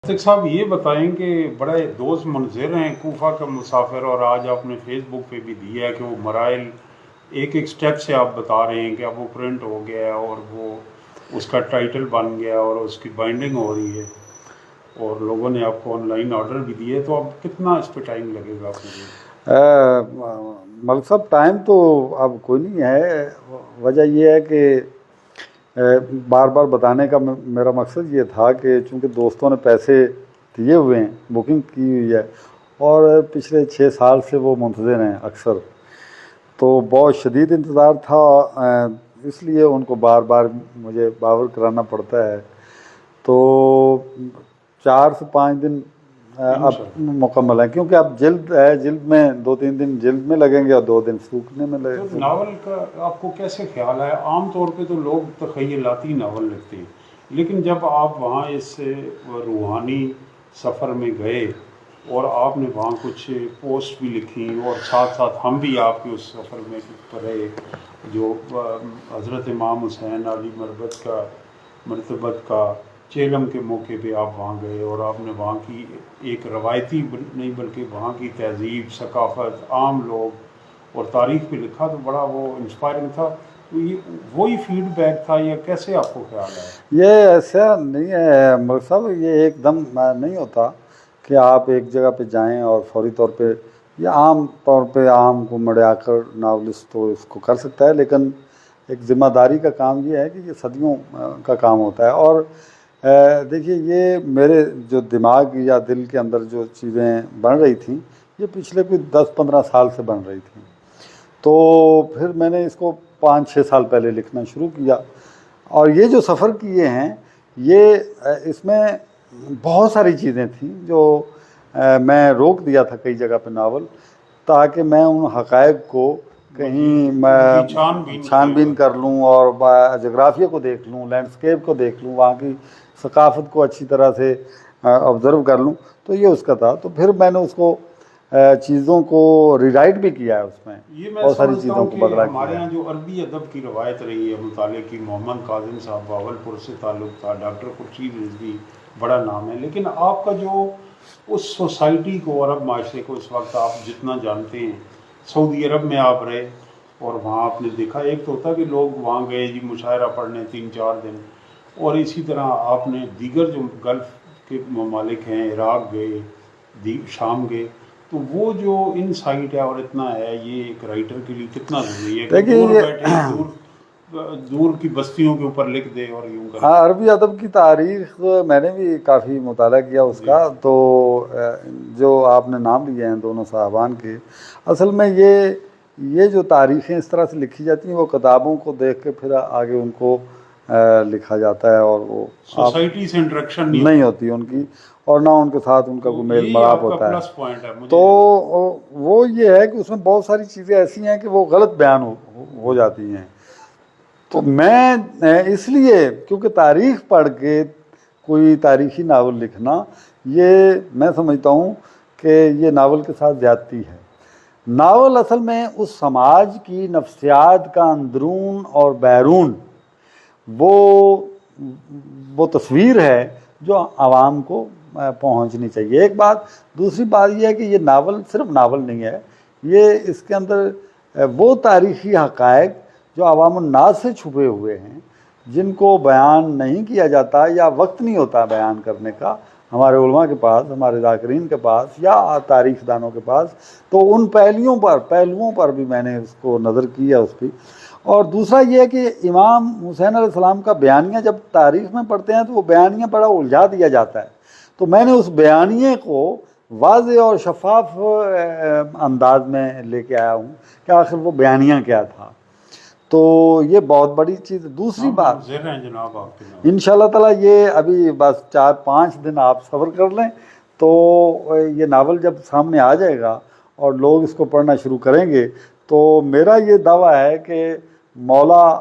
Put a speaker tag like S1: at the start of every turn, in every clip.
S1: सिख साहब ये बताएं कि बड़े दोस्त मंजर हैं कोफा का मुसाफिर, और आज आपने फेसबुक पे भी दिया है कि वो मराइल एक एक स्टेप से आप बता रहे हैं कि अब वो प्रिंट हो गया है और वो उसका टाइटल बन गया और उसकी बाइंडिंग हो रही है और लोगों ने आपको ऑनलाइन ऑर्डर भी दिए, तो अब कितना इस पर टाइम लगेगा आपको?
S2: मलिक साहब, टाइम तो अब कोई नहीं है। वजह यह है कि बार बार बताने का मेरा मकसद ये था कि चूँकि दोस्तों ने पैसे दिए हुए हैं, बुकिंग की हुई है और पिछले 6 साल से वो मुंतज़िर हैं अक्सर, तो बहुत शदीद इंतज़ार था, इसलिए उनको बार बार मुझे बावर कराना पड़ता है। तो 4 से 5 दिन अब मुकम्मल है, क्योंकि अब जिल्द है, जिल्द में 2-3 दिन जिल्द में लगेंगे और 2 दिन सूखने में लगेंगे।
S1: तो नावल का आपको कैसे ख्याल है? आम तौर पे तो लोग तख़य्युलाती नावल लिखते हैं, लेकिन जब आप वहाँ इस रूहानी सफ़र में गए और आपने वहाँ कुछ पोस्ट भी लिखी और साथ साथ हम भी आपके उस सफ़र में रहे, जो हज़रत इमाम हुसैन अली मरतबत का चेलम के मौके पे आप वहाँ गए और आपने वहाँ की एक रवायती नहीं बल्कि वहाँ की तहज़ीब, सकाफ़त, आम लोग और तारीख़ पे लिखा, तो बड़ा वो इंस्पायरिंग था। तो ये वही फीडबैक था या कैसे आपको ख्याल है?
S2: ये ऐसा नहीं है मलिक साहब, ये एकदम नहीं होता कि आप एक जगह पे जाएं और फौरी तौर पे, या आम तौर पे आम को मढ़ाकर नावलिस्ट तो इसको कर सकता है, लेकिन एक ज़िम्मेदारी का काम ये है कि ये सदियों का काम होता है। और देखिए, ये मेरे जो दिमाग या दिल के अंदर जो चीज़ें बन रही थी, ये पिछले कोई 10-15 साल से बन रही थी। तो फिर मैंने इसको 5-6 साल पहले लिखना शुरू किया, और ये जो सफ़र किए हैं ये इसमें बहुत सारी चीज़ें थी जो मैं रोक दिया था कई जगह पे नावल, ताकि मैं उन हक़ाइक़ को कहीं मैं छानबीन कर लूँ और जोग्राफिया को देख लूँ, लैंडस्केप को देख लूँ, वहाँ की सकाफ़त को अच्छी तरह से ऑब्ज़र्व कर लूँ। तो ये उसका था। तो फिर मैंने उसको चीज़ों को रिराइट भी किया है, उसमें बहुत सारी चीज़ों को बदला।
S1: हमारे यहाँ जो अरबी अदब की रवायत रही है मुताले की, मोहम्मद काजिम साहब बावलपुर से ताल्लुक़ था, डॉक्टर खुर्शीद रिजवी बड़ा नाम है, लेकिन आपका जो उस सोसाइटी को, अरब माशरे को इस वक्त आप जितना जानते हैं, सऊदी अरब में आप रहे और वहाँ आपने देखा, एक तो होता कि लोग वहाँ गए जी मुशायरा पढ़ने 3-4 दिन, और इसी तरह आपने दीगर जो गल्फ़ के ममालिक हैं, इराक़ गए, शाम गए, तो वो जो इनसाइट है और इतना है, ये एक राइटर के लिए कितना ज़रूरी है कि दूर बैठे दूर की बस्तियों के ऊपर लिख दे और यूँ कर।
S2: हाँ, अरबी अदब की तारीख़ मैंने भी काफ़ी मुताला किया उसका। तो जो आपने नाम लिए हैं दोनों साहबान के, असल में ये जो तारीख़ें इस तरह से लिखी जाती हैं, वो किताबों को देख के फिर आगे उनको लिखा जाता है, और वो
S1: सोसाइटी से इंटरेक्शन
S2: नहीं होती उनकी, और ना उनके साथ उनका कोई मेल मिलाप होता है। तो वो ये है कि उसमें बहुत सारी चीज़ें ऐसी हैं कि वो गलत बयान हो जाती हैं। तो मैं इसलिए, क्योंकि तारीख़ पढ़ के कोई तारीख़ी नावल लिखना, ये मैं समझता हूँ कि ये नावल के साथ ज़्यादती है। नावल असल में उस समाज की नफ्सियात का अंदरून और बैरून वो तस्वीर है जो आवाम को पहुंचनी चाहिए। एक बात। दूसरी बात यह है कि ये नावल सिर्फ नावल नहीं है, ये इसके अंदर वो तारीख़ी हक़ाइक़ जो अवामुन्नास से छुपे हुए हैं, जिनको बयान नहीं किया जाता या वक्त नहीं होता बयान करने का हमारे उलमा के पास, हमारे ज़ाकिरीन के पास या तारीख़ दानों के पास। तो उन पहलुओं पर भी मैंने उसको नज़र किया उसकी। और दूसरा ये है कि इमाम हुसैन अलैहिस्सलाम का बयानिया जब तारीख़ में पढ़ते हैं तो वो बयानिया बड़ा उलझा दिया जाता है। तो मैंने उस बयानिए को वाज़े और शफाफ अंदाज में लेके आया हूँ कि आखिर वो बयानिया क्या था। तो ये बहुत बड़ी चीज़। दूसरी बात, इंशाअल्लाह ताला ये अभी बस 4-5 दिन आप सब्र कर लें, तो ये नावल जब सामने आ जाएगा और लोग इसको पढ़ना शुरू करेंगे, तो मेरा ये दावा है कि मौला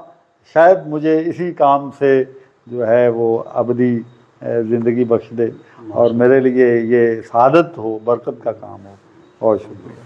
S2: शायद मुझे इसी काम से जो है वो अबदी ज़िंदगी बख्श दे और मेरे लिए ये सादत हो, बरकत का काम हो। बहुत शुक्रिया।